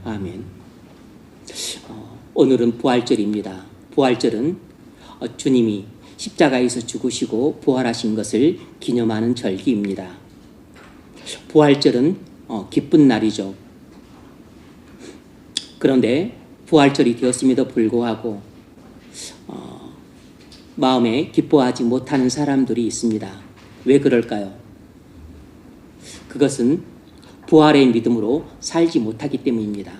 아멘. 오늘은 부활절입니다. 부활절은 주님이 십자가에서 죽으시고 부활하신 것을 기념하는 절기입니다. 부활절은 기쁜 날이죠. 그런데 부활절이 되었음에도 불구하고 마음에 기뻐하지 못하는 사람들이 있습니다. 왜 그럴까요? 그것은 부활의 믿음으로 살지 못하기 때문입니다.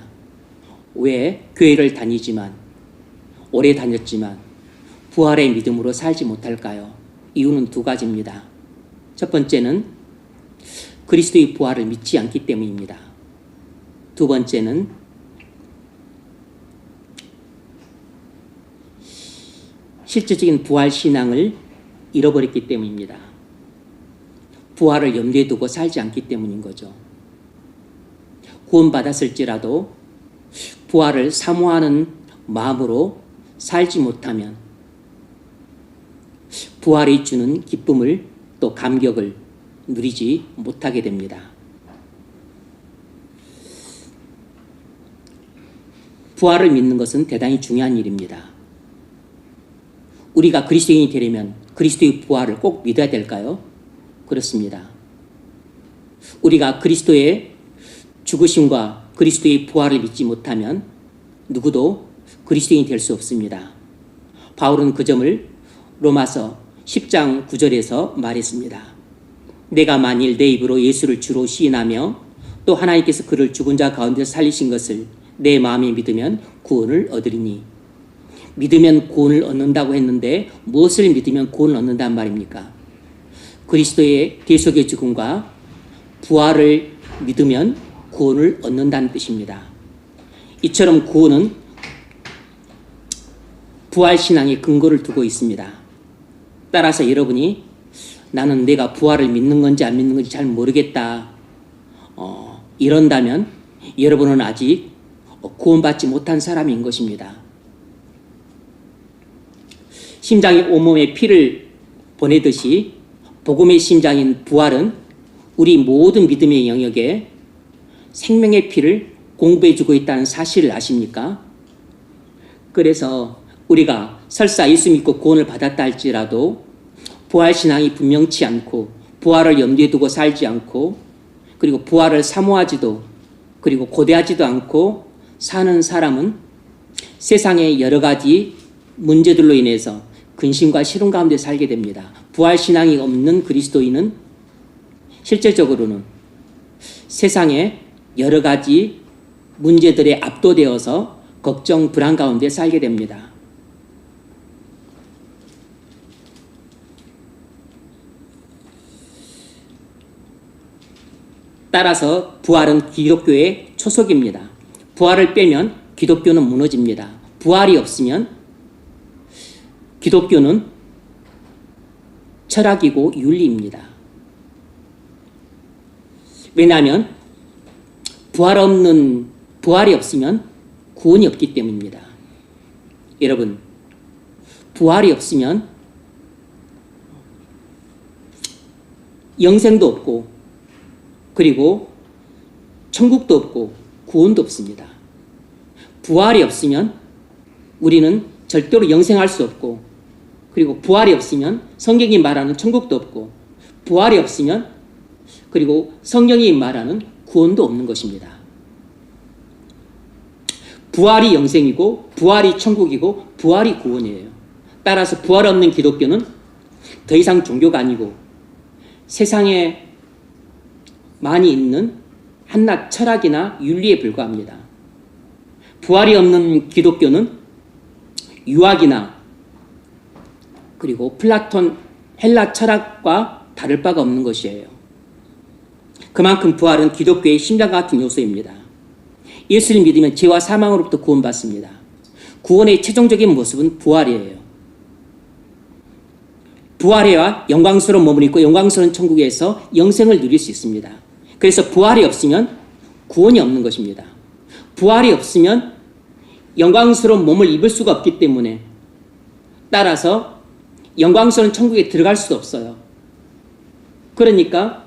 왜 교회를 다니지만, 오래 다녔지만 부활의 믿음으로 살지 못할까요? 이유는 두 가지입니다. 첫 번째는 그리스도의 부활을 믿지 않기 때문입니다. 두 번째는 실질적인 부활 신앙을 잃어버렸기 때문입니다. 부활을 염두에 두고 살지 않기 때문인 거죠. 구원받았을지라도 부활을 사모하는 마음으로 살지 못하면 부활이 주는 기쁨을 또 감격을 누리지 못하게 됩니다. 부활을 믿는 것은 대단히 중요한 일입니다. 우리가 그리스도인이 되려면 그리스도의 부활을 꼭 믿어야 될까요? 그렇습니다. 우리가 그리스도의 죽으심과 그리스도의 부활을 믿지 못하면 누구도 그리스도인이 될 수 없습니다. 바울은 그 점을 로마서 10장 9절에서 말했습니다. 내가 만일 내 입으로 예수를 주로 시인하며 또 하나님께서 그를 죽은 자 가운데서 살리신 것을 내 마음에 믿으면 구원을 얻으리니. 믿으면 구원을 얻는다고 했는데 무엇을 믿으면 구원을 얻는단 말입니까? 그리스도의 대속의 죽음과 부활을 믿으면 구원을 얻는다는 뜻입니다. 이처럼 구원은 부활신앙의 근거를 두고 있습니다. 따라서 여러분이 나는 내가 부활을 믿는 건지 안 믿는 건지 잘 모르겠다 이런다면 여러분은 아직 구원받지 못한 사람인 것입니다. 심장이 온몸에 피를 보내듯이 복음의 심장인 부활은 우리 모든 믿음의 영역에 생명의 피를 공급해주고 있다는 사실을 아십니까? 그래서 우리가 설사 예수 믿고 구원을 받았다 할지라도 부활신앙이 분명치 않고 부활을 염두에 두고 살지 않고 그리고 부활을 사모하지도 그리고 고대하지도 않고 사는 사람은 세상의 여러 가지 문제들로 인해서 근심과 시름 가운데 살게 됩니다. 부활신앙이 없는 그리스도인은 실제적으로는 세상의 여러 가지 문제들에 압도되어서 걱정, 불안 가운데 살게 됩니다. 따라서 부활은 기독교의 초석입니다. 부활을 빼면 기독교는 무너집니다. 부활이 없으면 기독교는 철학이고 윤리입니다. 왜냐하면 부활이 없으면 구원이 없기 때문입니다. 여러분, 부활이 없으면 영생도 없고 그리고 천국도 없고 구원도 없습니다. 부활이 없으면 우리는 절대로 영생할 수 없고 그리고 부활이 없으면 성경이 말하는 천국도 없고 부활이 없으면 그리고 성경이 말하는 구원도 없는 것입니다. 부활이 영생이고 부활이 천국이고 부활이 구원이에요. 따라서 부활 없는 기독교는 더 이상 종교가 아니고 세상에 많이 있는 한낱 철학이나 윤리에 불과합니다. 부활이 없는 기독교는 유학이나 그리고 플라톤, 헬라 철학과 다를 바가 없는 것이에요. 그만큼 부활은 기독교의 심장과 같은 요소입니다. 예수를 믿으면 죄와 사망으로부터 구원받습니다. 구원의 최종적인 모습은 부활이에요. 부활해야 영광스러운 몸을 입고 영광스러운 천국에서 영생을 누릴 수 있습니다. 그래서 부활이 없으면 구원이 없는 것입니다. 부활이 없으면 영광스러운 몸을 입을 수가 없기 때문에 따라서 영광스러운 천국에 들어갈 수도 없어요. 그러니까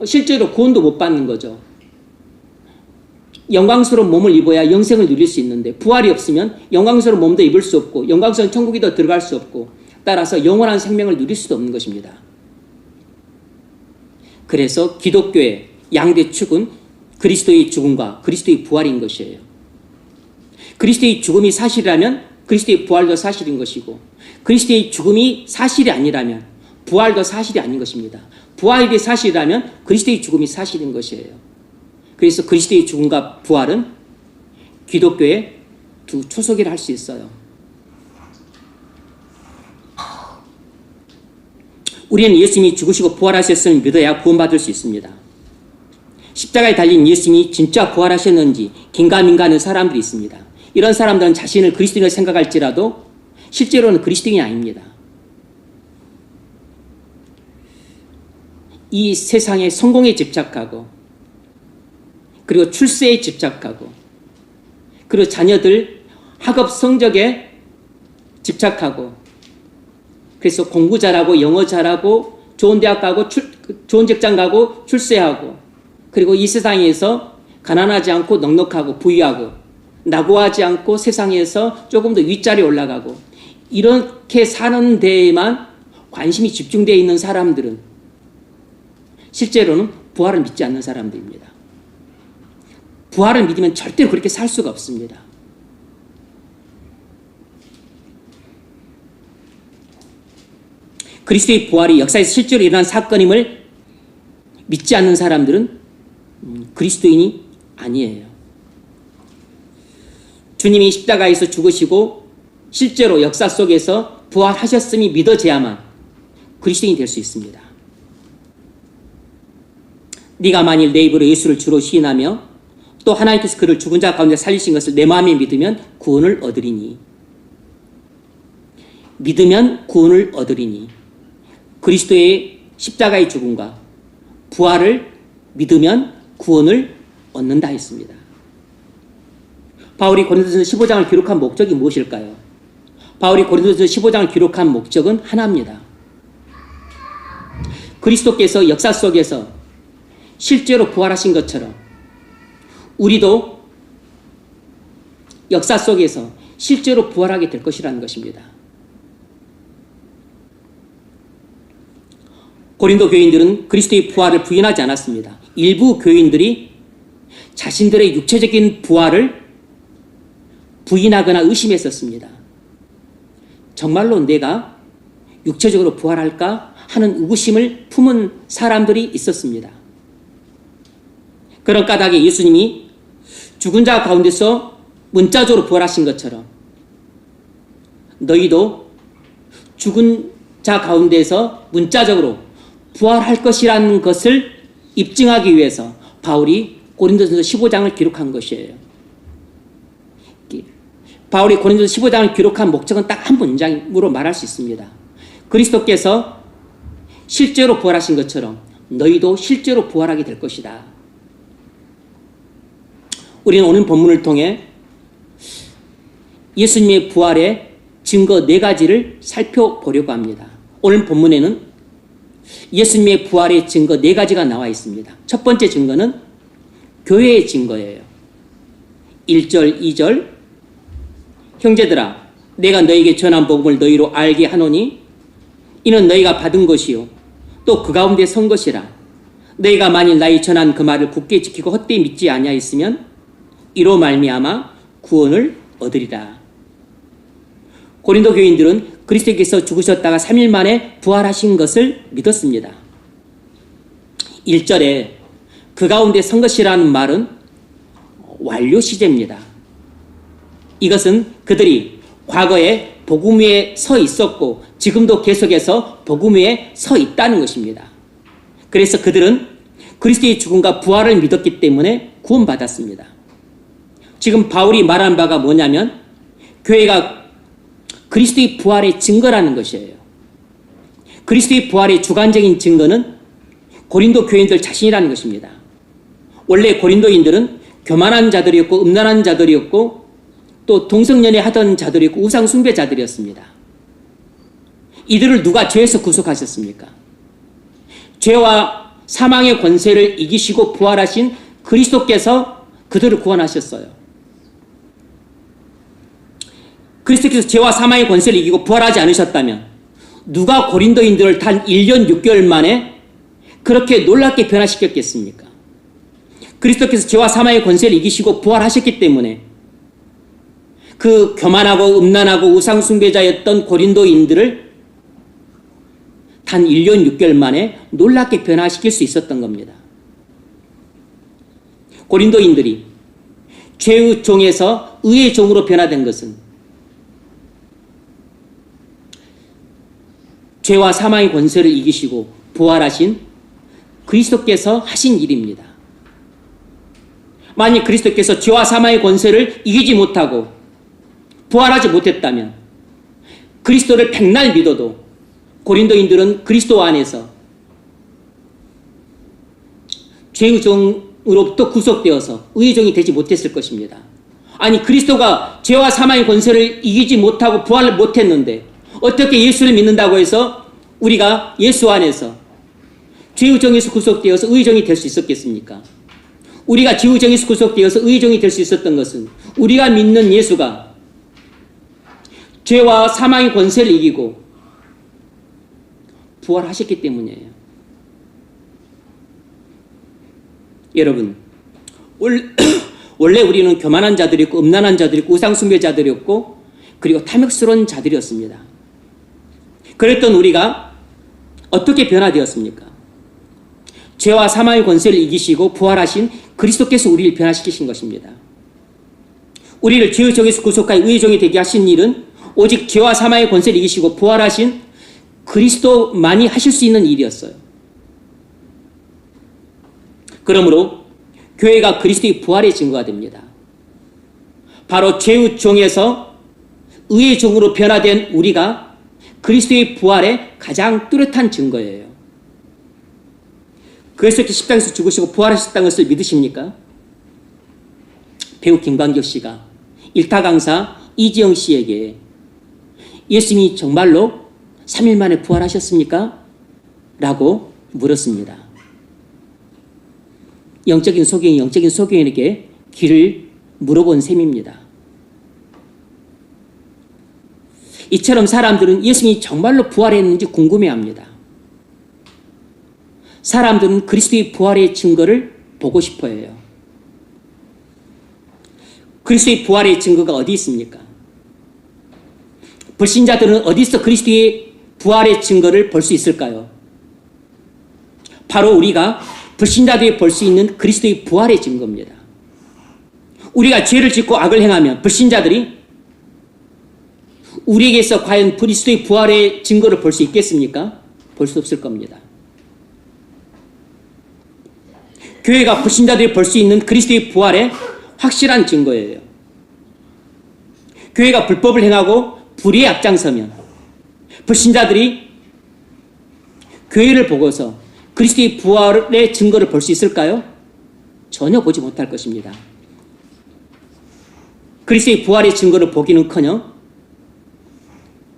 실제로 구원도 못 받는 거죠. 영광스러운 몸을 입어야 영생을 누릴 수 있는데 부활이 없으면 영광스러운 몸도 입을 수 없고 영광스러운 천국에도 들어갈 수 없고 따라서 영원한 생명을 누릴 수도 없는 것입니다. 그래서 기독교의 양대 축은 그리스도의 죽음과 그리스도의 부활인 것이에요. 그리스도의 죽음이 사실이라면 그리스도의 부활도 사실인 것이고 그리스도의 죽음이 사실이 아니라면 부활도 사실이 아닌 것입니다. 부활이 사실이라면 그리스도의 죽음이 사실인 것이에요. 그래서 그리스도의 죽음과 부활은 기독교의 두 초석이라 할 수 있어요. 우리는 예수님이 죽으시고 부활하셨음을 믿어야 구원받을 수 있습니다. 십자가에 달린 예수님이 진짜 부활하셨는지 긴가민가하는 사람들이 있습니다. 이런 사람들은 자신을 그리스도인으로 생각할지라도 실제로는 그리스도인이 아닙니다. 이 세상의 성공에 집착하고 그리고 출세에 집착하고 그리고 자녀들 학업 성적에 집착하고 그래서 공부 잘하고 영어 잘하고 좋은 대학 가고 좋은 직장 가고 출세하고 그리고 이 세상에서 가난하지 않고 넉넉하고 부유하고 낙오하지 않고 세상에서 조금 더 윗자리에 올라가고 이렇게 사는 데에만 관심이 집중되어 있는 사람들은 실제로는 부활을 믿지 않는 사람들입니다. 부활을 믿으면 절대로 그렇게 살 수가 없습니다. 그리스도의 부활이 역사에서 실제로 일어난 사건임을 믿지 않는 사람들은 그리스도인이 아니에요. 주님이 십자가에서 죽으시고 실제로 역사 속에서 부활하셨음이 믿어져야만 그리스도인이 될 수 있습니다. 네가 만일 내 입으로 예수를 주로 시인하며 또 하나님께서 그를 죽은 자 가운데 살리신 것을 내 마음에 믿으면 구원을 얻으리니. 믿으면 구원을 얻으리니. 그리스도의 십자가의 죽음과 부활을 믿으면 구원을 얻는다 했습니다. 바울이 고린도전서 15장을 기록한 목적이 무엇일까요? 바울이 고린도전서 15장을 기록한 목적은 하나입니다. 그리스도께서 역사 속에서 실제로 부활하신 것처럼 우리도 역사 속에서 실제로 부활하게 될 것이라는 것입니다. 고린도 교인들은 그리스도의 부활을 부인하지 않았습니다. 일부 교인들이 자신들의 육체적인 부활을 부인하거나 의심했었습니다. 정말로 내가 육체적으로 부활할까 하는 의구심을 품은 사람들이 있었습니다. 그런 까닭에 예수님이 죽은 자 가운데서 문자적으로 부활하신 것처럼 너희도 죽은 자 가운데서 문자적으로 부활할 것이라는 것을 입증하기 위해서 바울이 고린도전서 15장을 기록한 것이에요. 바울이 고린도전서 15장을 기록한 목적은 딱 한 문장으로 말할 수 있습니다. 그리스도께서 실제로 부활하신 것처럼 너희도 실제로 부활하게 될 것이다. 우리는 오늘 본문을 통해 예수님의 부활의 증거 4가지를 살펴보려고 합니다. 오늘 본문에는 예수님의 부활의 증거 4가지가 나와 있습니다. 첫 번째 증거는 교회의 증거예요. 1절, 2절 형제들아 내가 너에게 전한 복음을 너희로 알게 하노니 이는 너희가 받은 것이요 또 그 가운데 선 것이라. 너희가 만일 나의 전한 그 말을 굳게 지키고 헛되이 믿지 아니하였으면 이로 말미암아 구원을 얻으리라. 고린도 교인들은 그리스도께서 죽으셨다가 3일 만에 부활하신 것을 믿었습니다. 1절에 그 가운데 선 것이라는 말은 완료 시제입니다. 이것은 그들이 과거에 복음 위에 서 있었고 지금도 계속해서 복음 위에 서 있다는 것입니다. 그래서 그들은 그리스도의 죽음과 부활을 믿었기 때문에 구원받았습니다. 지금 바울이 말한 바가 뭐냐면 교회가 그리스도의 부활의 증거라는 것이에요. 그리스도의 부활의 주관적인 증거는 고린도 교인들 자신이라는 것입니다. 원래 고린도인들은 교만한 자들이었고 음란한 자들이었고 또 동성연애 하던 자들이었고 우상 숭배자들이었습니다. 이들을 누가 죄에서 구속하셨습니까? 죄와 사망의 권세를 이기시고 부활하신 그리스도께서 그들을 구원하셨어요. 그리스도께서 죄와 사망의 권세를 이기고 부활하지 않으셨다면 누가 고린도인들을 단 1년 6개월 만에 그렇게 놀랍게 변화시켰겠습니까? 그리스도께서 죄와 사망의 권세를 이기시고 부활하셨기 때문에 그 교만하고 음란하고 우상숭배자였던 고린도인들을 단 1년 6개월 만에 놀랍게 변화시킬 수 있었던 겁니다. 고린도인들이 죄의 종에서 의의 종으로 변화된 것은 죄와 사망의 권세를 이기시고 부활하신 그리스도께서 하신 일입니다. 만약 그리스도께서 죄와 사망의 권세를 이기지 못하고 부활하지 못했다면 그리스도를 백날 믿어도 고린도인들은 그리스도 안에서 죄의 종으로부터 구속되어서 의의 종이 되지 못했을 것입니다. 아니, 그리스도가 죄와 사망의 권세를 이기지 못하고 부활을 못했는데 어떻게 예수를 믿는다고 해서 우리가 예수 안에서 죄의 종에서 구속되어서 의의 종이 될 수 있었겠습니까? 우리가 죄의 종에서 구속되어서 의의 종이 될 수 있었던 것은 우리가 믿는 예수가 죄와 사망의 권세를 이기고 부활하셨기 때문이에요. 여러분, 원래 우리는 교만한 자들이었고 음란한 자들이었고 우상숭배자들이었고 그리고 탐욕스러운 자들이었습니다. 그랬던 우리가 어떻게 변화되었습니까? 죄와 사망의 권세를 이기시고 부활하신 그리스도께서 우리를 변화시키신 것입니다. 우리를 죄의 종에서 구속하여 의의 종이 되게 하신 일은 오직 죄와 사망의 권세를 이기시고 부활하신 그리스도만이 하실 수 있는 일이었어요. 그러므로 교회가 그리스도의 부활의 증거가 됩니다. 바로 죄의 종에서 의의 종으로 변화된 우리가 그리스도의 부활의 가장 뚜렷한 증거예요. 그리스도께서 십자가에서 죽으시고 부활하셨다는 것을 믿으십니까? 배우 김광규 씨가 일타 강사 이지영 씨에게 예수님이 정말로 3일 만에 부활하셨습니까? 라고 물었습니다. 영적인 소경에게 길을 물어본 셈입니다. 이처럼 사람들은 예수님이 정말로 부활했는지 궁금해합니다. 사람들은 그리스도의 부활의 증거를 보고 싶어해요. 그리스도의 부활의 증거가 어디 있습니까? 불신자들은 어디서 그리스도의 부활의 증거를 볼 수 있을까요? 바로 우리가 불신자들이 볼 수 있는 그리스도의 부활의 증거입니다. 우리가 죄를 짓고 악을 행하면 불신자들이 우리에게서 과연 그리스도의 부활의 증거를 볼 수 있겠습니까? 볼 수 없을 겁니다. 교회가 불신자들이 볼 수 있는 그리스도의 부활의 확실한 증거예요. 교회가 불법을 행하고 불의에 앞장서면 불신자들이 교회를 보고서 그리스도의 부활의 증거를 볼 수 있을까요? 전혀 보지 못할 것입니다. 그리스도의 부활의 증거를 보기는커녕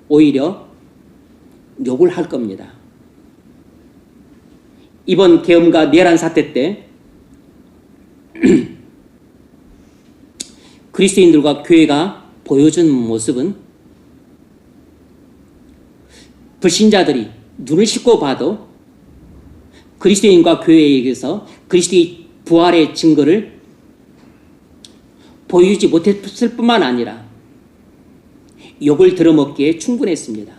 오히려 욕을 할 겁니다. 이번 계엄과 내란 사태 때 그리스도인들과 교회가 보여준 모습은 불신자들이 눈을 씻고 봐도 그리스도인과 교회에게서 그리스도의 부활의 증거를 보여주지 못했을 뿐만 아니라 욕을 들어먹기에 충분했습니다.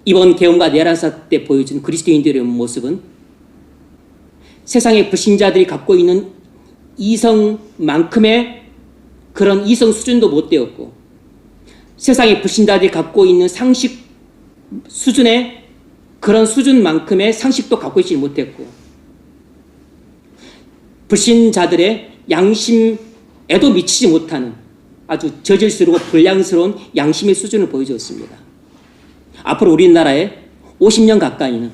이번 계엄과 내란 사태 때 보여준 그리스도인들의 모습은 세상의 불신자들이 갖고 있는 이성만큼의 그런 이성 수준도 못 되었고 세상의 불신자들이 갖고 있는 상식 수준의 그런 수준만큼의 상식도 갖고 있지 못했고 불신자들의 양심에도 미치지 못하는 아주 저질스러고 불량스러운 양심의 수준을 보여주었습니다. 앞으로 우리나라에 50년 가까이는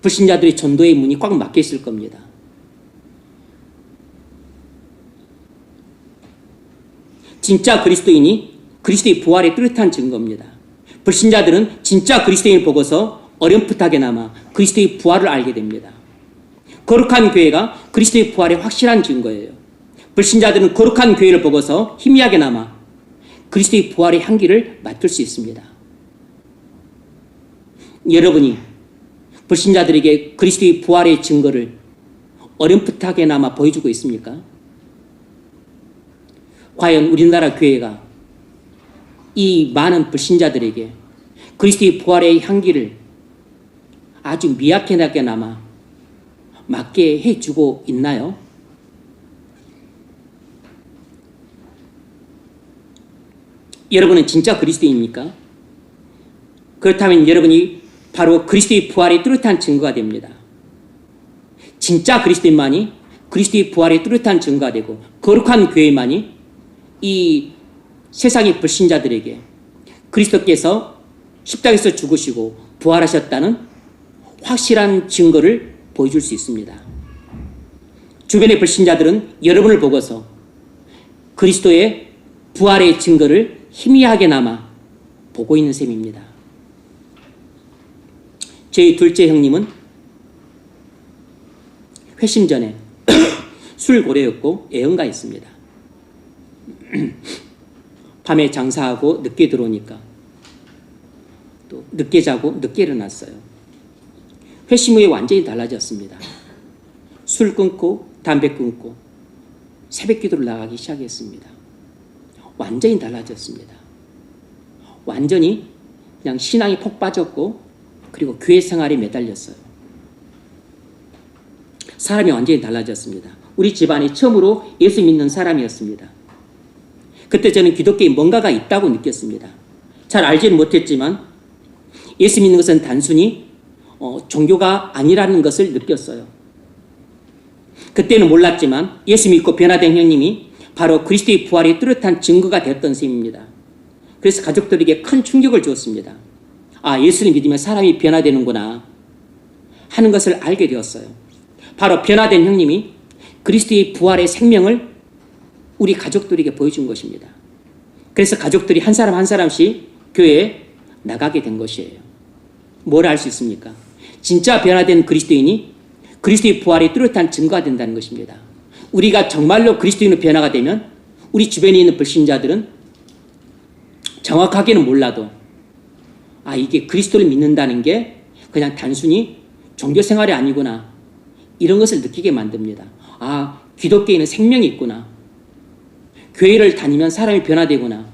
불신자들의 전도의 문이 꽉 막혀 있을 겁니다. 진짜 그리스도인이 그리스도의 부활의 뚜렷한 증거입니다. 불신자들은 진짜 그리스도인을 보고서 어렴풋하게나마 그리스도의 부활을 알게 됩니다. 거룩한 교회가 그리스도의 부활의 확실한 증거예요. 불신자들은 거룩한 교회를 보고서 희미하게나마 그리스도의 부활의 향기를 맡을 수 있습니다. 여러분이 불신자들에게 그리스도의 부활의 증거를 어렴풋하게나마 보여주고 있습니까? 과연 우리나라 교회가 이 많은 불신자들에게 그리스도의 부활의 향기를 아주 미약하게나마 맡게 해주고 있나요? 여러분은 진짜 그리스도인입니까? 그렇다면 여러분이 바로 그리스도의 부활의 뚜렷한 증거가 됩니다. 진짜 그리스도인만이 그리스도의 부활의 뚜렷한 증거가 되고 거룩한 교회만이 이 세상의 불신자들에게 그리스도께서 십자가에서 죽으시고 부활하셨다는 확실한 증거를 보여줄 수 있습니다. 주변의 불신자들은 여러분을 보고서 그리스도의 부활의 증거를 희미하게나마 보고 있는 셈입니다. 저희 둘째 형님은 회심 전에 술고래였고 애언가였습니다. 밤에 장사하고 늦게 들어오니까 또 늦게 자고 늦게 일어났어요. 회심 후에 완전히 달라졌습니다. 술 끊고 담배 끊고 새벽 기도를 나가기 시작했습니다. 완전히 달라졌습니다. 완전히 그냥 신앙이 폭 빠졌고 그리고 교회 생활에 매달렸어요. 사람이 완전히 달라졌습니다. 우리 집안이 처음으로 예수 믿는 사람이었습니다. 그때 저는 기독교에 뭔가가 있다고 느꼈습니다. 잘 알지는 못했지만 예수 믿는 것은 단순히 종교가 아니라는 것을 느꼈어요. 그때는 몰랐지만 예수 믿고 변화된 형님이 바로 그리스도의 부활의 뚜렷한 증거가 되었던 셈입니다. 그래서 가족들에게 큰 충격을 주었습니다. 아, 예수를 믿으면 사람이 변화되는구나 하는 것을 알게 되었어요. 바로 변화된 형님이 그리스도의 부활의 생명을 우리 가족들에게 보여준 것입니다. 그래서 가족들이 한 사람 한 사람씩 교회에 나가게 된 것이에요. 뭘 알 수 있습니까? 진짜 변화된 그리스도인이 그리스도의 부활의 뚜렷한 증거가 된다는 것입니다. 우리가 정말로 그리스도인으로 변화가 되면 우리 주변에 있는 불신자들은 정확하게는 몰라도 아, 이게 그리스도를 믿는다는 게 그냥 단순히 종교생활이 아니구나 이런 것을 느끼게 만듭니다. 아, 기독교에는 생명이 있구나. 교회를 다니면 사람이 변화되구나.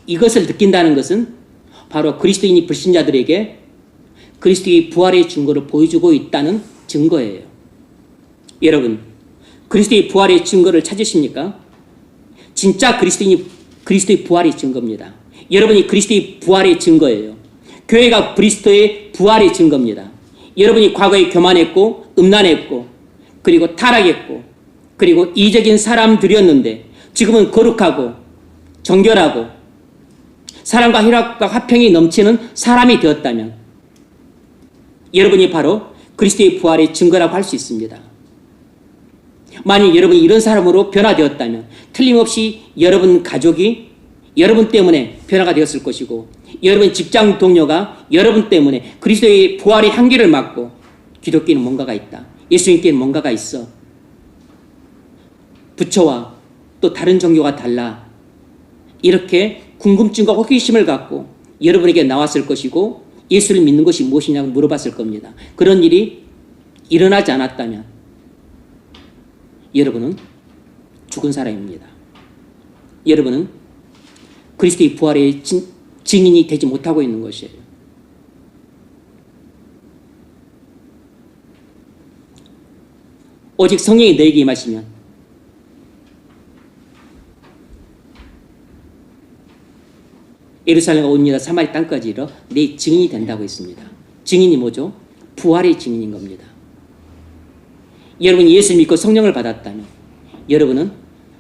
이것을 느낀다는 것은 바로 그리스도인이 불신자들에게 그리스도의 부활의 증거를 보여주고 있다는 증거예요. 여러분, 그리스도의 부활의 증거를 찾으십니까? 진짜 그리스도인이 그리스도의 부활의 증거입니다. 여러분이 그리스도의 부활의 증거예요. 교회가 그리스도의 부활의 증거입니다. 여러분이 과거에 교만했고 음란했고 그리고 타락했고 그리고 이적인 사람들이었는데 지금은 거룩하고 정결하고 사랑과 희락과 화평이 넘치는 사람이 되었다면 여러분이 바로 그리스도의 부활의 증거라고 할 수 있습니다. 만약 여러분이 이런 사람으로 변화되었다면 틀림없이 여러분 가족이 여러분 때문에 변화가 되었을 것이고 여러분 직장 동료가 여러분 때문에 그리스도의 부활의 향기를 맡고 기독교는 뭔가가 있다. 예수님께는 뭔가가 있어. 부처와 또 다른 종교가 달라. 이렇게 궁금증과 호기심을 갖고 여러분에게 나왔을 것이고 예수를 믿는 것이 무엇이냐고 물어봤을 겁니다. 그런 일이 일어나지 않았다면 여러분은 죽은 사람입니다. 여러분은 그리스도의 부활의 증인이 되지 못하고 있는 것이에요. 오직 성령이 너에게 임하시면 예루살렘과 온 유다 사마리 땅까지 이르러 내 증인이 된다고 했습니다. 증인이 뭐죠? 부활의 증인인 겁니다. 여러분이 예수를 믿고 성령을 받았다면 여러분은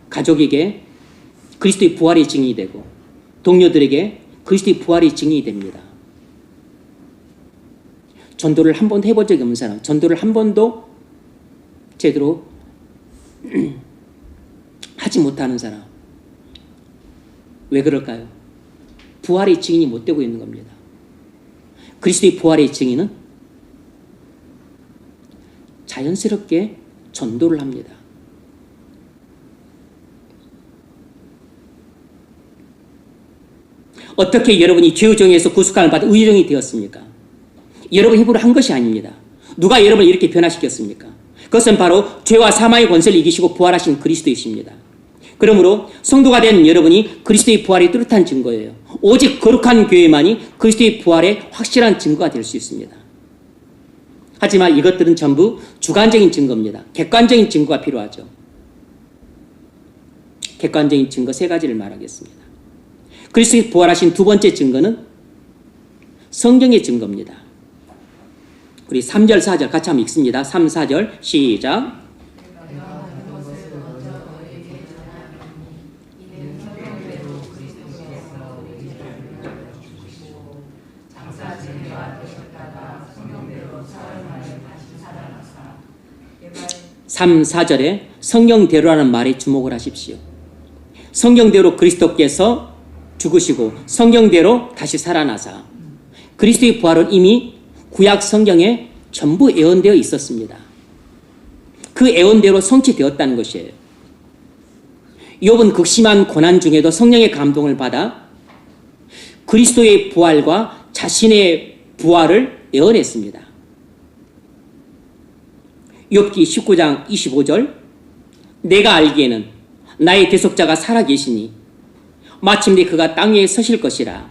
가족에게 그리스도의 부활의 증인이 되고 동료들에게 그리스도의 부활의 증인이 됩니다. 전도를 한 번도 해본 적이 없는 사람, 전도를 한 번도 제대로 하지 못하는 사람. 왜 그럴까요? 부활의 증인이 못 되고 있는 겁니다. 그리스도의 부활의 증인은 자연스럽게 전도를 합니다. 어떻게 여러분이 죄의 정에서 구속함을 받아 의의 종이 되었습니까? 여러분 힘으로 한 것이 아닙니다. 누가 여러분을 이렇게 변화시켰습니까? 그것은 바로 죄와 사망의 권세를 이기시고 부활하신 그리스도이십니다. 그러므로 성도가 된 여러분이 그리스도의 부활이 뚜렷한 증거예요. 오직 거룩한 교회만이 그리스도의 부활의 확실한 증거가 될 수 있습니다. 하지만 이것들은 전부 주관적인 증거입니다. 객관적인 증거가 필요하죠. 객관적인 증거 세 가지를 말하겠습니다. 그리스도의 부활하신 두 번째 증거는 성경의 증거입니다. 우리 3절, 4절 같이 한번 읽습니다. 3, 4절 시작. 삼, 4절에 성경대로라는 말에 주목을 하십시오. 성경대로 그리스도께서 죽으시고 성경대로 다시 살아나사 그리스도의 부활은 이미 구약 성경에 전부 예언되어 있었습니다. 그 예언대로 성취되었다는 것이에요. 욥은 극심한 고난 중에도 성령의 감동을 받아 그리스도의 부활과 자신의 부활을 예언했습니다. 욥기 19장 25절 내가 알기에는 나의 대속자가 살아계시니 마침내 그가 땅 위에 서실 것이라.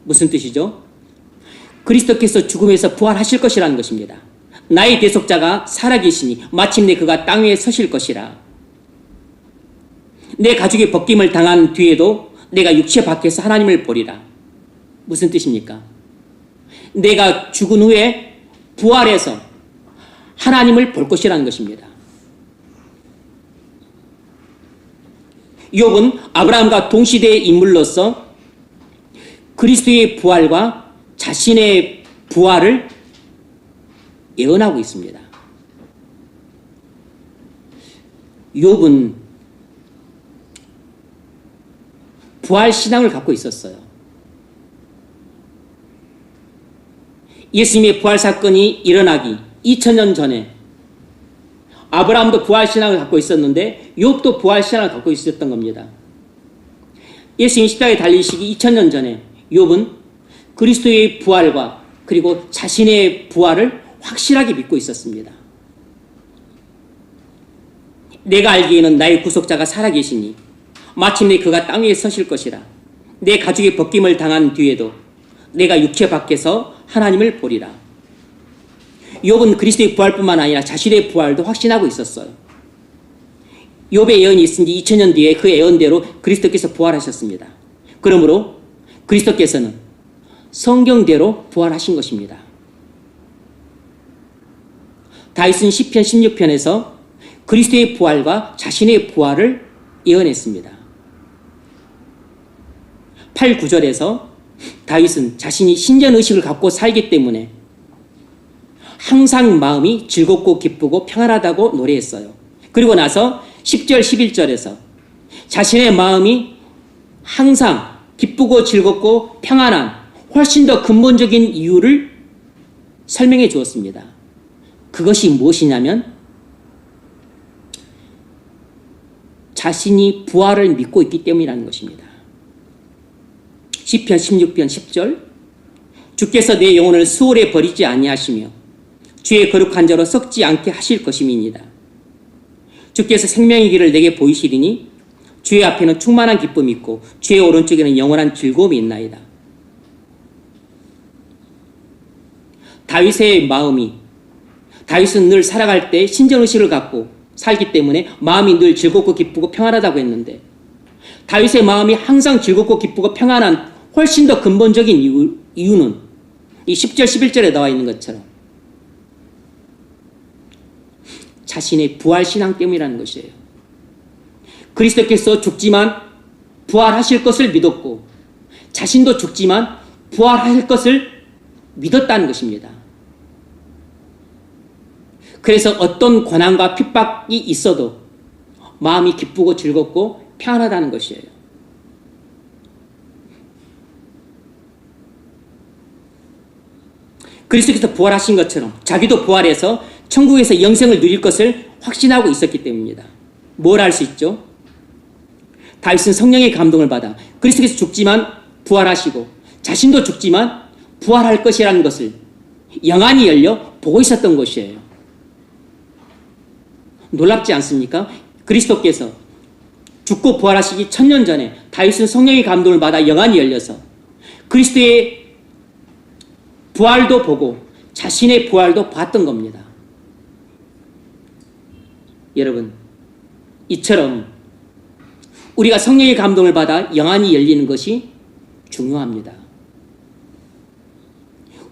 무슨 뜻이죠? 그리스도께서 죽음에서 부활하실 것이라는 것입니다. 나의 대속자가 살아계시니 마침내 그가 땅 위에 서실 것이라. 내 가죽이 벗김을 당한 뒤에도 내가 육체 밖에서 하나님을 보리라. 무슨 뜻입니까? 내가 죽은 후에 부활해서 하나님을 볼 것이라는 것입니다. 욥은 아브라함과 동시대의 인물로서 그리스도의 부활과 자신의 부활을 예언하고 있습니다. 욥은 부활 신앙을 갖고 있었어요. 예수님의 부활 사건이 일어나기 2000년 전에 아브라함도 부활신앙을 갖고 있었는데 욥도 부활신앙을 갖고 있었던 겁니다. 예수님이 십자가에 달리시기 2000년 전에 욥은 그리스도의 부활과 그리고 자신의 부활을 확실하게 믿고 있었습니다. 내가 알기에는 나의 구속자가 살아계시니 마침내 그가 땅 위에 서실 것이라. 내 가죽의 벗김을 당한 뒤에도 내가 육체 밖에서 하나님을 보리라. 욥은 그리스도의 부활뿐만 아니라 자신의 부활도 확신하고 있었어요. 욥의 예언이 있으니 2000년 뒤에 그 예언대로 그리스도께서 부활하셨습니다. 그러므로 그리스도께서는 성경대로 부활하신 것입니다. 다윗은 시편 16편에서 그리스도의 부활과 자신의 부활을 예언했습니다. 8, 9절에서 다윗은 자신이 신전의식을 갖고 살기 때문에 항상 마음이 즐겁고 기쁘고 평안하다고 노래했어요. 그리고 나서 10절, 11절에서 자신의 마음이 항상 기쁘고 즐겁고 평안한 훨씬 더 근본적인 이유를 설명해 주었습니다. 그것이 무엇이냐면 자신이 부활을 믿고 있기 때문이라는 것입니다. 시편 16편 10절 주께서 내 영혼을 수월에 버리지 아니하시며 주의 거룩한 자로 썩지 않게 하실 것임이니이다. 주께서 생명의 길을 내게 보이시리니 주의 앞에는 충만한 기쁨이 있고 주의 오른쪽에는 영원한 즐거움이 있나이다. 다윗은 늘 살아갈 때 신전의식을 갖고 살기 때문에 마음이 늘 즐겁고 기쁘고 평안하다고 했는데 다윗의 마음이 항상 즐겁고 기쁘고 평안한 훨씬 더 근본적인 이유는 이 10절 11절에 나와 있는 것처럼 자신의 부활신앙 때문이라는 것이에요. 그리스도께서 죽지만 부활하실 것을 믿었고 자신도 죽지만 부활하실 것을 믿었다는 것입니다. 그래서 어떤 고난과 핍박이 있어도 마음이 기쁘고 즐겁고 평안하다는 것이에요. 그리스도께서 부활하신 것처럼 자기도 부활해서 천국에서 영생을 누릴 것을 확신하고 있었기 때문입니다. 뭘 알 수 있죠? 다윗은 성령의 감동을 받아 그리스도께서 죽지만 부활하시고 자신도 죽지만 부활할 것이라는 것을 영안이 열려 보고 있었던 것이에요. 놀랍지 않습니까? 그리스도께서 죽고 부활하시기 1000년 전에 다윗은 성령의 감동을 받아 영안이 열려서 그리스도의 부활도 보고 자신의 부활도 봤던 겁니다. 여러분, 이처럼 우리가 성령의 감동을 받아 영안이 열리는 것이 중요합니다.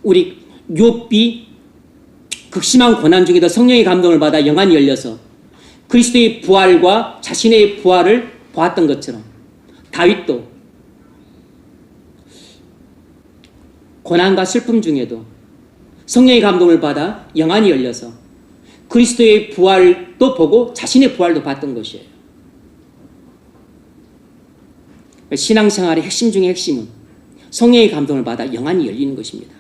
우리 욥이 극심한 고난 중에도 성령의 감동을 받아 영안이 열려서 그리스도의 부활과 자신의 부활을 보았던 것처럼 다윗도 고난과 슬픔 중에도 성령의 감동을 받아 영안이 열려서 그리스도의 부활도 보고 자신의 부활도 봤던 것이에요. 신앙생활의 핵심 중의 핵심은 성령의 감동을 받아 영안이 열리는 것입니다.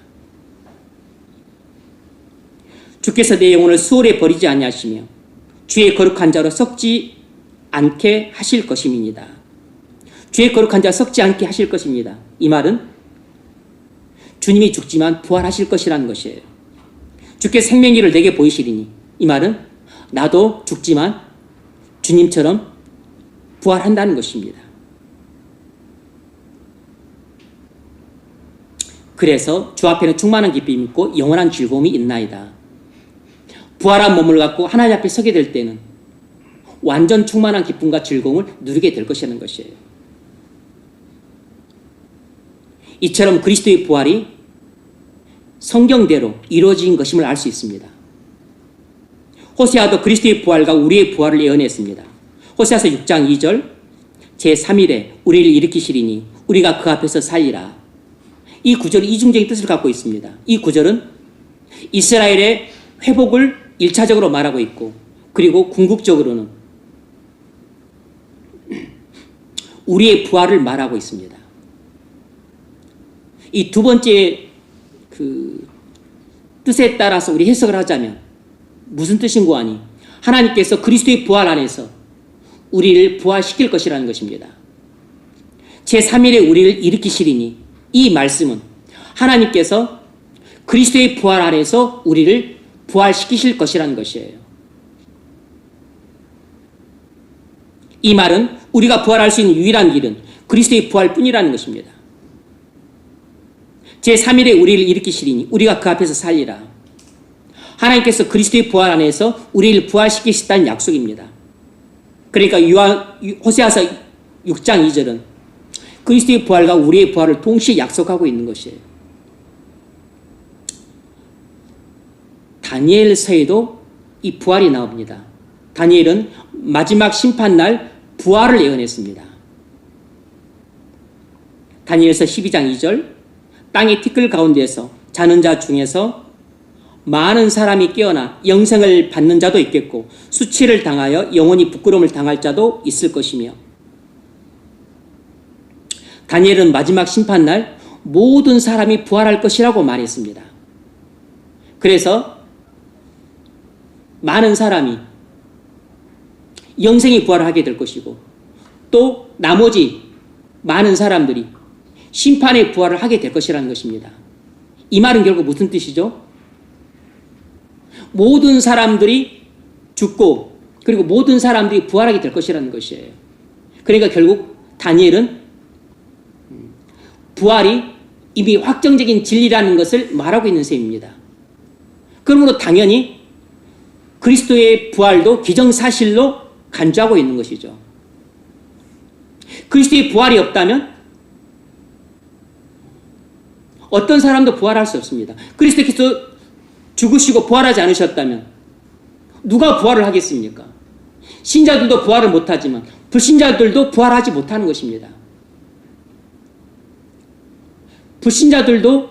주께서 내 영혼을 수월에 버리지 아니하시며 주의 거룩한 자로 썩지 않게 하실 것임이니이다. 주의 거룩한 자 썩지 않게 하실 것입니다. 이 말은 주님이 죽지만 부활하실 것이라는 것이에요. 주께서 생명기를 내게 보이시리니, 이 말은 나도 죽지만 주님처럼 부활한다는 것입니다. 그래서 주 앞에는 충만한 기쁨이 있고 영원한 즐거움이 있나이다. 부활한 몸을 갖고 하나님 앞에 서게 될 때는 완전 충만한 기쁨과 즐거움을 누리게 될 것이라는 것이에요. 이처럼 그리스도의 부활이 성경대로 이루어진 것임을 알 수 있습니다. 호세아도 그리스도의 부활과 우리의 부활을 예언했습니다. 호세아서 6장 2절 제3일에 우리를 일으키시리니 우리가 그 앞에서 살리라. 이 구절이 이중적인 뜻을 갖고 있습니다. 이 구절은 이스라엘의 회복을 1차적으로 말하고 있고, 그리고 궁극적으로는 우리의 부활을 말하고 있습니다. 이 두 번째 뜻에 따라서 우리 해석을 하자면 무슨 뜻인고 하니, 하나님께서 그리스도의 부활 안에서 우리를 부활시킬 것이라는 것입니다. 제3일에 우리를 일으키시리니, 이 말씀은 하나님께서 그리스도의 부활 안에서 우리를 부활시키실 것이라는 것이에요. 이 말은 우리가 부활할 수 있는 유일한 길은 그리스도의 부활뿐이라는 것입니다. 제3일에 우리를 일으키시리니 우리가 그 앞에서 살리라. 하나님께서 그리스도의 부활 안에서 우리를 부활시키시다는 약속입니다. 그러니까 호세아서 6장 2절은 그리스도의 부활과 우리의 부활을 동시에 약속하고 있는 것이에요. 다니엘서에도 이 부활이 나옵니다. 다니엘은 마지막 심판날 부활을 예언했습니다. 다니엘서 12장 2절 땅의 티끌 가운데에서 자는 자 중에서 많은 사람이 깨어나 영생을 받는 자도 있겠고 수치를 당하여 영원히 부끄러움을 당할 자도 있을 것이며, 다니엘은 마지막 심판날 모든 사람이 부활할 것이라고 말했습니다. 그래서 많은 사람이 영생이 부활을 하게 될 것이고, 또 나머지 많은 사람들이 심판의 부활을 하게 될 것이라는 것입니다. 이 말은 결국 무슨 뜻이죠? 모든 사람들이 죽고 그리고 모든 사람들이 부활하게 될 것이라는 것이에요. 그러니까 결국 다니엘은 부활이 이미 확정적인 진리라는 것을 말하고 있는 셈입니다. 그러므로 당연히 그리스도의 부활도 기정사실로 간주하고 있는 것이죠. 그리스도의 부활이 없다면 어떤 사람도 부활할 수 없습니다. 그리스도께서 죽으시고 부활하지 않으셨다면 누가 부활을 하겠습니까? 신자들도 부활을 못하지만 불신자들도 부활하지 못하는 것입니다. 불신자들도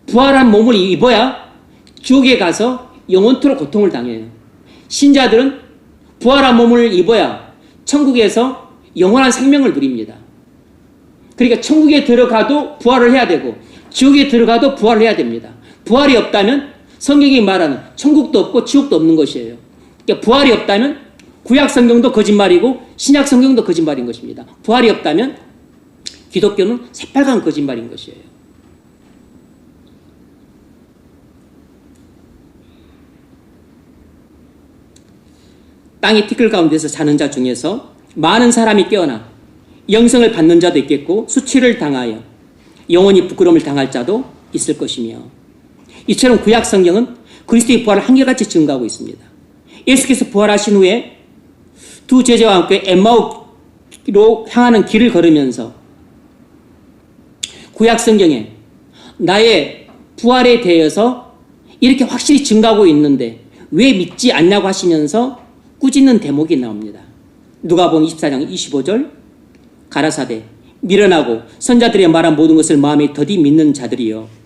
부활한 몸을 입어야 지옥에 가서 영원토록 고통을 당해요. 신자들은 부활한 몸을 입어야 천국에서 영원한 생명을 누립니다. 그러니까 천국에 들어가도 부활을 해야 되고 지옥에 들어가도 부활을 해야 됩니다. 부활이 없다면 성경이 말하는 천국도 없고 지옥도 없는 것이에요. 그러니까 부활이 없다면 구약 성경도 거짓말이고 신약 성경도 거짓말인 것입니다. 부활이 없다면 기독교는 새빨간 거짓말인 것이에요. 땅의 티끌 가운데서 사는 자 중에서 많은 사람이 깨어나 영생을 받는 자도 있겠고 수치를 당하여 영원히 부끄러움을 당할 자도 있을 것이며, 이처럼 구약 성경은 그리스도의 부활을 한결같이 증거하고 있습니다. 예수께서 부활하신 후에 두 제자와 함께 엠마오로 향하는 길을 걸으면서 구약 성경에 나의 부활에 대해서 이렇게 확실히 증거하고 있는데 왜 믿지 않냐고 하시면서 꾸짖는 대목이 나옵니다. 누가복음 24장 25절, 가라사대 미련하고 선자들의 말한 모든 것을 마음에 더디 믿는 자들이여,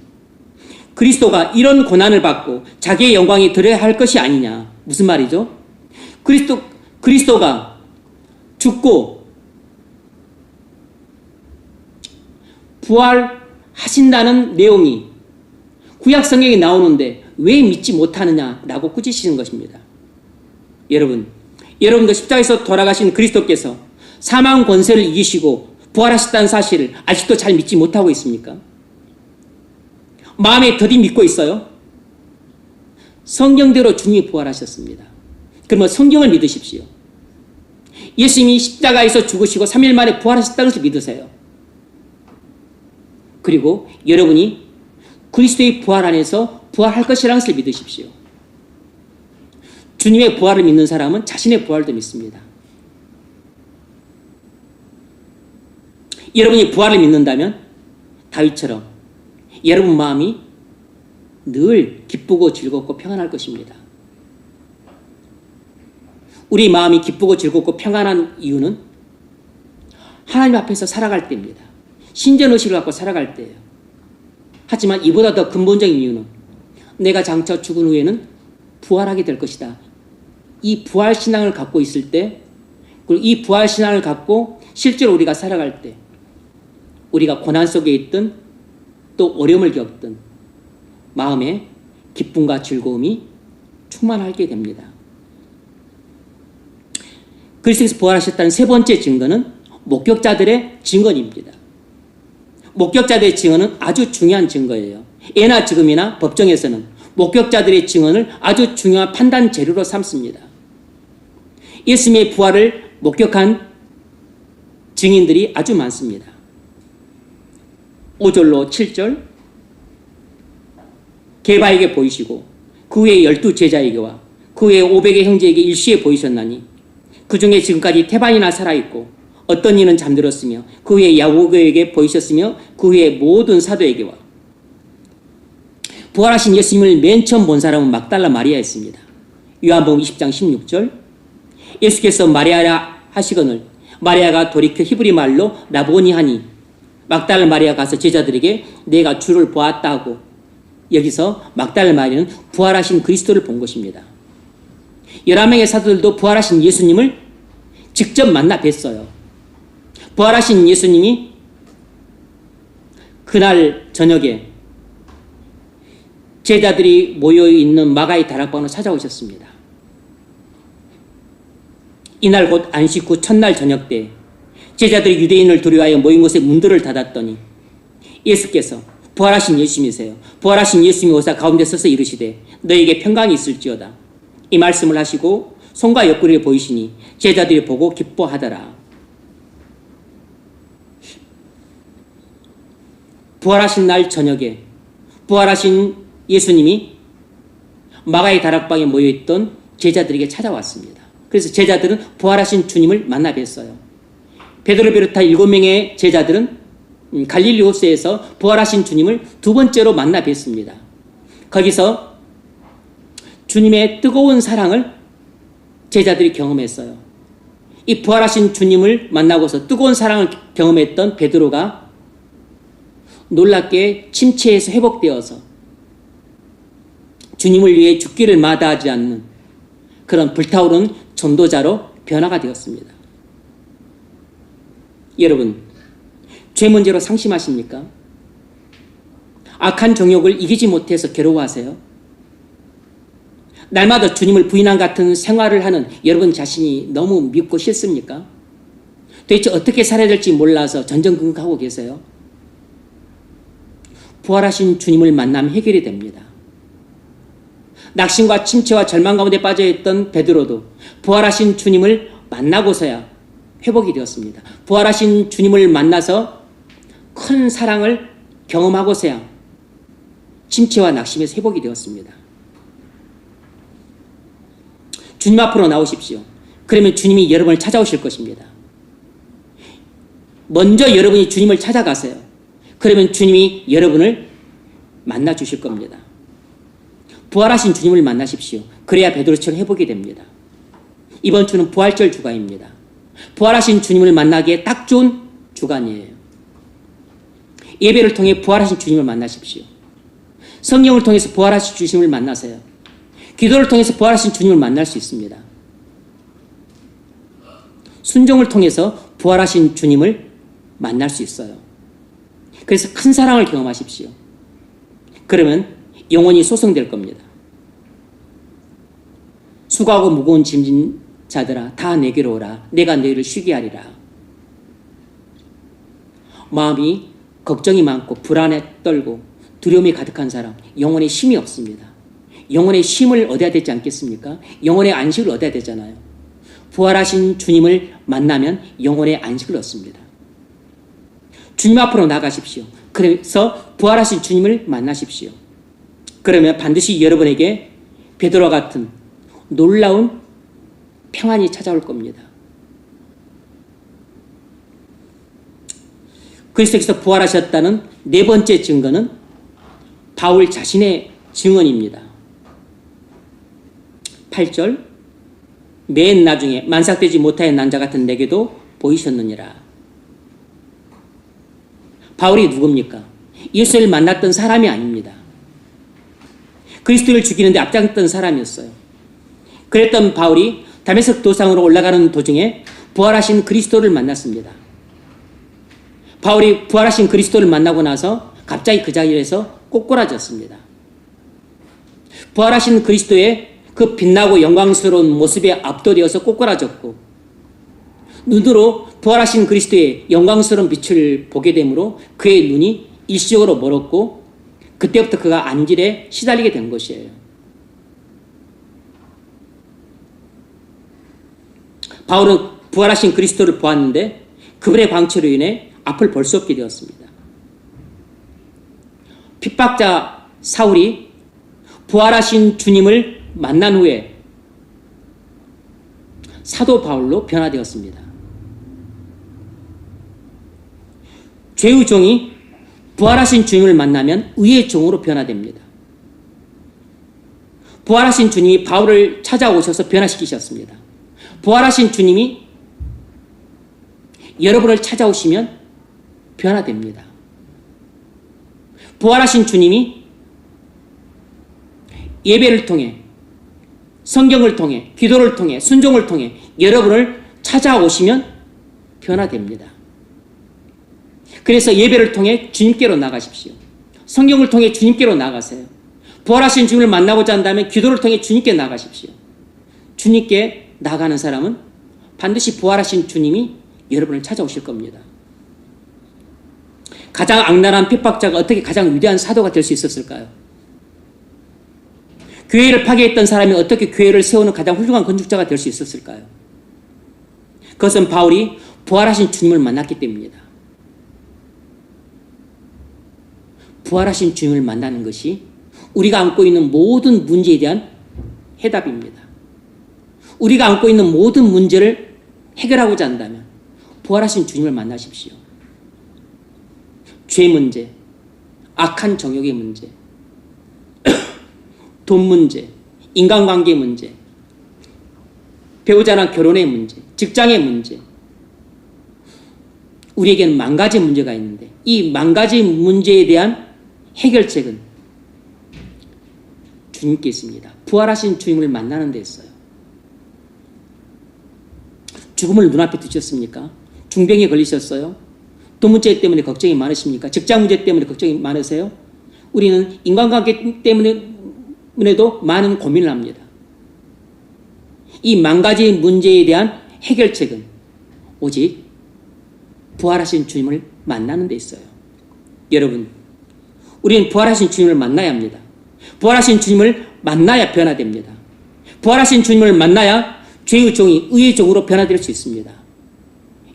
그리스도가 이런 고난을 받고 자기의 영광에 들어야 할 것이 아니냐. 무슨 말이죠? 그리스도가 죽고 부활하신다는 내용이 구약 성경에 나오는데 왜 믿지 못하느냐라고 꾸짖으시는 것입니다. 여러분도 십자가에서 돌아가신 그리스도께서 사망 권세를 이기시고 부활하셨다는 사실을 아직도 잘 믿지 못하고 있습니까? 마음에 더디 믿고 있어요? 성경대로 주님이 부활하셨습니다. 그러면 성경을 믿으십시오. 예수님이 십자가에서 죽으시고 3일 만에 부활하셨다는 것을 믿으세요. 그리고 여러분이 그리스도의 부활 안에서 부활할 것이라는 것을 믿으십시오. 주님의 부활을 믿는 사람은 자신의 부활도 믿습니다. 여러분이 부활을 믿는다면 다윗처럼 여러분 마음이 늘 기쁘고 즐겁고 평안할 것입니다. 우리 마음이 기쁘고 즐겁고 평안한 이유는 하나님 앞에서 살아갈 때입니다. 신전의식을 갖고 살아갈 때예요. 하지만 이보다 더 근본적인 이유는 내가 장차 죽은 후에는 부활하게 될 것이다. 이 부활신앙을 갖고 있을 때, 그리고 이 부활신앙을 갖고 실제로 우리가 살아갈 때 우리가 고난 속에 있든 또 어려움을 겪든 마음에 기쁨과 즐거움이 충만하게 됩니다. 그리스도께서 부활하셨다는 세 번째 증거는 목격자들의 증언입니다. 목격자들의 증언은 아주 중요한 증거예요. 예나 지금이나 법정에서는 목격자들의 증언을 아주 중요한 판단 재료로 삼습니다. 예수님의 부활을 목격한 증인들이 아주 많습니다. 5절로 7절, 게바에게 보이시고 그 후에 12제자에게와 그 후에 500의 형제에게 일시에 보이셨나니 그 중에 지금까지 태반이나 살아있고 어떤 이는 잠들었으며 그 후에 야고보에게 보이셨으며 그 후에 모든 사도에게와. 부활하신 예수님을 맨 처음 본 사람은 막달라 마리아였습니다. 요한복음 20장 16절, 예수께서 마리아라 하시거늘 마리아가 돌이켜 히브리 말로 라보니 하니 막달라 마리아 가서 제자들에게 내가 주를 보았다 하고, 여기서 막달라 마리아는 부활하신 그리스도를 본 것입니다. 11명의 사도들도 부활하신 예수님을 직접 만나 뵀어요. 부활하신 예수님이 그날 저녁에 제자들이 모여있는 마가의 다락방으로 찾아오셨습니다. 이날 곧 안식 후 첫날 저녁 때 제자들이 유대인을 두려워하여 모인 곳에 문들을 닫았더니 예수께서 부활하신 예수님이세요. 부활하신 예수님이 오사 가운데 서서 이르시되 너에게 평강이 있을지어다. 이 말씀을 하시고 손과 옆구리를 보이시니 제자들이 보고 기뻐하더라. 부활하신 날 저녁에 부활하신 예수님이 마가의 다락방에 모여있던 제자들에게 찾아왔습니다. 그래서 제자들은 부활하신 주님을 만나 뵀어요. 베드로를 비롯한 7명의 제자들은 갈릴리 호수에서 부활하신 주님을 두 번째로 만나 뵀습니다. 거기서 주님의 뜨거운 사랑을 제자들이 경험했어요. 이 부활하신 주님을 만나고서 뜨거운 사랑을 경험했던 베드로가 놀랍게 침체에서 회복되어서 주님을 위해 죽기를 마다하지 않는 그런 불타오르는 전도자로 변화가 되었습니다. 여러분, 죄 문제로 상심하십니까? 악한 정욕을 이기지 못해서 괴로워하세요? 날마다 주님을 부인한 같은 생활을 하는 여러분 자신이 너무 밉고 싫습니까? 도대체 어떻게 살아야 될지 몰라서 전전긍긍하고 계세요? 부활하신 주님을 만나면 해결이 됩니다. 낙심과 침체와 절망 가운데 빠져있던 베드로도 부활하신 주님을 만나고서야 회복이 되었습니다. 부활하신 주님을 만나서 큰 사랑을 경험하고서야 침체와 낙심에서 회복이 되었습니다. 주님 앞으로 나오십시오. 그러면 주님이 여러분을 찾아오실 것입니다. 먼저 여러분이 주님을 찾아가세요. 그러면 주님이 여러분을 만나 주실 겁니다. 부활하신 주님을 만나십시오. 그래야 베드로처럼 회복이 됩니다. 이번 주는 부활절 주간입니다. 부활하신 주님을 만나기에 딱 좋은 주간이에요. 예배를 통해 부활하신 주님을 만나십시오. 성령을 통해서 부활하신 주님을 만나세요. 기도를 통해서 부활하신 주님을 만날 수 있습니다. 순종을 통해서 부활하신 주님을 만날 수 있어요. 그래서 큰 사랑을 경험하십시오. 그러면 영혼이 소성될 겁니다. 수고하고 무거운 짐진 자들아 다 내게로 오라. 내가 너희를 쉬게 하리라. 마음이 걱정이 많고 불안에 떨고 두려움이 가득한 사람, 영혼에 쉼이 없습니다. 영혼의 쉼을 얻어야 되지 않겠습니까? 영혼의 안식을 얻어야 되잖아요. 부활하신 주님을 만나면 영혼의 안식을 얻습니다. 주님 앞으로 나가십시오. 그래서 부활하신 주님을 만나십시오. 그러면 반드시 여러분에게 베드로와 같은 놀라운 평안이 찾아올 겁니다. 그리스도께서 부활하셨다는 네 번째 증거는 바울 자신의 증언입니다. 8절 맨 나중에 만삭되지 못하여 난 자 같은 내게도 보이셨느니라. 바울이 누굽니까? 예수를 만났던 사람이 아닙니다. 그리스도를 죽이는데 앞장섰던 사람이었어요. 그랬던 바울이 다메섹 도상으로 올라가는 도중에 부활하신 그리스도를 만났습니다. 바울이 부활하신 그리스도를 만나고 나서 갑자기 그 자리에서 꼬꾸라졌습니다. 부활하신 그리스도의 그 빛나고 영광스러운 모습에 압도되어서 꼬꾸라졌고 눈으로 부활하신 그리스도의 영광스러운 빛을 보게 되므로 그의 눈이 일시적으로 멀었고 그때부터 그가 안질에 시달리게 된 것이에요. 바울은 부활하신 그리스도를 보았는데 그분의 광채로 인해 앞을 볼 수 없게 되었습니다. 핍박자 사울이 부활하신 주님을 만난 후에 사도 바울로 변화되었습니다. 죄의 종이 부활하신 주님을 만나면 의의 종으로 변화됩니다. 부활하신 주님이 바울을 찾아오셔서 변화시키셨습니다. 부활하신 주님이 여러분을 찾아오시면 변화됩니다. 부활하신 주님이 예배를 통해 성경을 통해 기도를 통해 순종을 통해 여러분을 찾아오시면 변화됩니다. 그래서 예배를 통해 주님께로 나가십시오. 성경을 통해 주님께로 나가세요. 부활하신 주님을 만나고자 한다면 기도를 통해 주님께 나가십시오. 주님께 나가는 사람은 반드시 부활하신 주님이 여러분을 찾아오실 겁니다. 가장 악랄한 핍박자가 어떻게 가장 위대한 사도가 될 수 있었을까요? 교회를 파괴했던 사람이 어떻게 교회를 세우는 가장 훌륭한 건축자가 될 수 있었을까요? 그것은 바울이 부활하신 주님을 만났기 때문입니다. 부활하신 주님을 만나는 것이 우리가 안고 있는 모든 문제에 대한 해답입니다. 우리가 안고 있는 모든 문제를 해결하고자 한다면 부활하신 주님을 만나십시오. 죄 문제, 악한 정욕의 문제, 돈 문제, 인간관계 문제, 배우자랑 결혼의 문제, 직장의 문제. 우리에게는 만 가지 문제가 있는데 이 만 가지 문제에 대한 해결책은 주님께 있습니다. 부활하신 주님을 만나는 데 있어요. 죽음을 눈앞에 두셨습니까? 중병에 걸리셨어요? 돈 문제 때문에 걱정이 많으십니까? 직장 문제 때문에 걱정이 많으세요? 우리는 인간관계 때문에도 많은 고민을 합니다. 이 망가진 문제에 대한 해결책은 오직 부활하신 주님을 만나는 데 있어요. 여러분, 우리는 부활하신 주님을 만나야 합니다. 부활하신 주님을 만나야 변화됩니다. 부활하신 주님을 만나야 죄의 종이 의의 종으로 변화될 수 있습니다.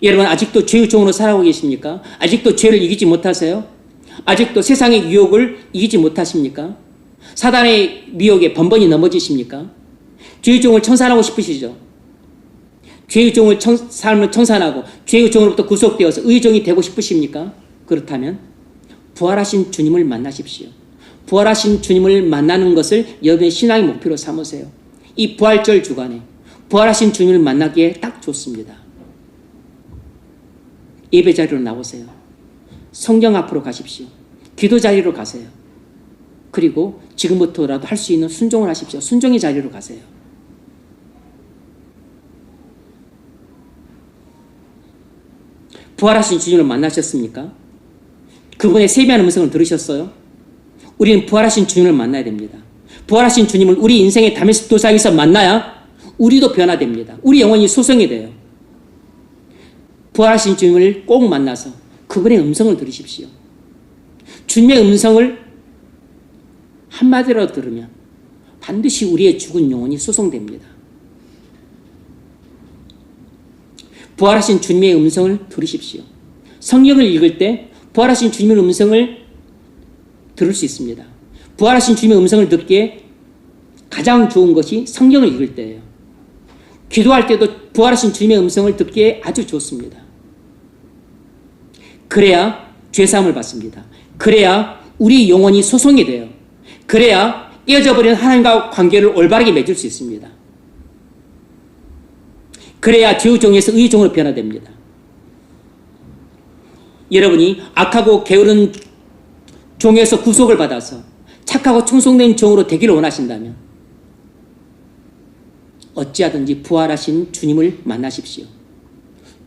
여러분, 아직도 죄의 종으로 살아가고 계십니까? 아직도 죄를 이기지 못하세요? 아직도 세상의 유혹을 이기지 못하십니까? 사단의 미혹에 번번이 넘어지십니까? 죄의 종을 청산하고 싶으시죠? 죄의 종을 삶을 청산하고 죄의 종으로부터 구속되어서 의의 종이 되고 싶으십니까? 그렇다면 부활하신 주님을 만나십시오. 부활하신 주님을 만나는 것을 여러분의 신앙의 목표로 삼으세요. 이 부활절 주간에 부활하신 주님을 만나기에 딱 좋습니다. 예배 자리로 나오세요. 성경 앞으로 가십시오. 기도 자리로 가세요. 그리고 지금부터라도 할 수 있는 순종을 하십시오. 순종의 자리로 가세요. 부활하신 주님을 만나셨습니까? 그분의 세미한 음성을 들으셨어요? 우리는 부활하신 주님을 만나야 됩니다. 부활하신 주님을 우리 인생의 다메섹 도상에서 만나야 우리도 변화됩니다. 우리 영혼이 소성이 돼요. 부활하신 주님을 꼭 만나서 그분의 음성을 들으십시오. 주님의 음성을 한마디로 들으면 반드시 우리의 죽은 영혼이 소성됩니다. 부활하신 주님의 음성을 들으십시오. 성경을 읽을 때 부활하신 주님의 음성을 들을 수 있습니다. 부활하신 주님의 음성을 듣기에 가장 좋은 것이 성경을 읽을 때예요. 기도할 때도 부활하신 주님의 음성을 듣기에 아주 좋습니다. 그래야 죄사함을 받습니다. 그래야 우리 영혼이 소성이 돼요. 그래야 깨어져버린 하나님과 관계를 올바르게 맺을 수 있습니다. 그래야 죄의 종에서 의의 종으로 변화됩니다. 여러분이 악하고 게으른 종에서 구속을 받아서 착하고 충성된 종으로 되기를 원하신다면 어찌하든지 부활하신 주님을 만나십시오.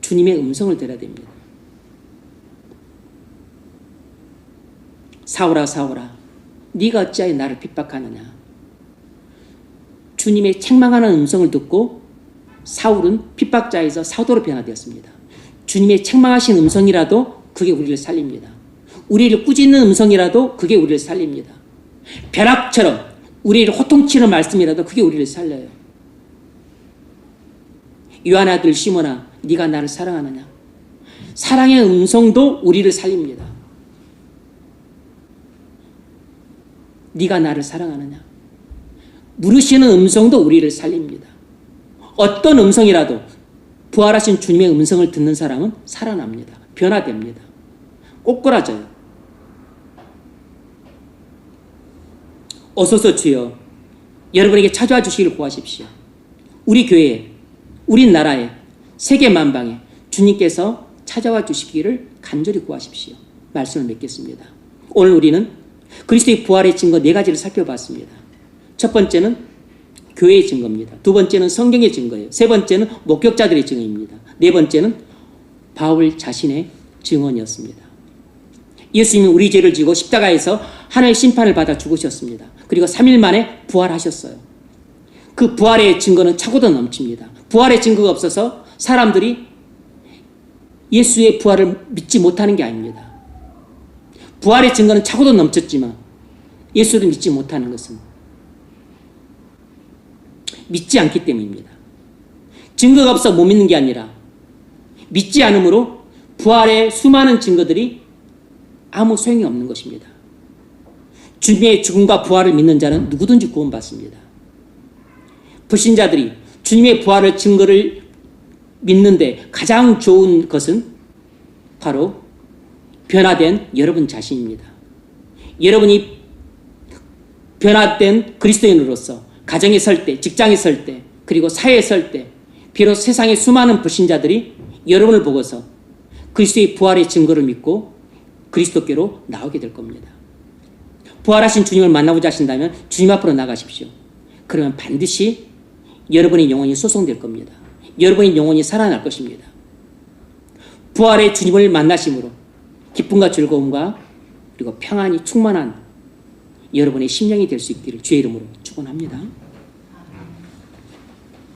주님의 음성을 들어야 됩니다. 사울아 사울아 네가 어찌하여 나를 핍박하느냐. 주님의 책망하는 음성을 듣고 사울은 핍박자에서 사도로 변화되었습니다. 주님의 책망하신 음성이라도 그게 우리를 살립니다. 우리를 꾸짖는 음성이라도 그게 우리를 살립니다. 벼락처럼 우리를 호통치는 말씀이라도 그게 우리를 살려요. 요한 아들 시몬아 네가 나를 사랑하느냐. 사랑의 음성도 우리를 살립니다. 네가 나를 사랑하느냐. 물으시는 음성도 우리를 살립니다. 어떤 음성이라도 부활하신 주님의 음성을 듣는 사람은 살아납니다. 변화됩니다. 꼬꾸라져요. 어서서 주여 여러분에게 찾아와 주시기를 구하십시오. 우리 교회에, 우리 나라에, 세계 만방에 주님께서 찾아와 주시기를 간절히 구하십시오. 말씀을 맺겠습니다. 오늘 우리는 그리스도의 부활의 증거 4가지를 살펴봤습니다. 첫 번째는 교회의 증거입니다. 두 번째는 성경의 증거예요. 세 번째는 목격자들의 증거입니다. 네 번째는 바울 자신의 증언이었습니다. 예수님은 우리 죄를 지고 십자가에서 하나의 심판을 받아 죽으셨습니다. 그리고 3일 만에 부활하셨어요. 그 부활의 증거는 차고도 넘칩니다. 부활의 증거가 없어서 사람들이 예수의 부활을 믿지 못하는 게 아닙니다. 부활의 증거는 차고도 넘쳤지만 예수를 믿지 못하는 것은 믿지 않기 때문입니다. 증거가 없어 못 믿는 게 아니라 믿지 않으므로 부활의 수많은 증거들이 아무 소용이 없는 것입니다. 주님의 죽음과 부활을 믿는 자는 누구든지 구원받습니다. 불신자들이 주님의 부활의 증거를 믿는데 가장 좋은 것은 바로 변화된 여러분 자신입니다. 여러분이 변화된 그리스도인으로서 가정에 설 때, 직장에 설 때, 그리고 사회에 설 때 비로소 세상의 수많은 불신자들이 여러분을 보고서 그리스도의 부활의 증거를 믿고 그리스도께로 나오게 될 겁니다. 부활하신 주님을 만나고자 하신다면 주님 앞으로 나가십시오. 그러면 반드시 여러분의 영혼이 소송될 겁니다. 여러분의 영혼이 살아날 것입니다. 부활의 주님을 만나심으로 기쁨과 즐거움과 그리고 평안이 충만한 여러분의 심령이 될 수 있기를 주의 이름으로 축원합니다.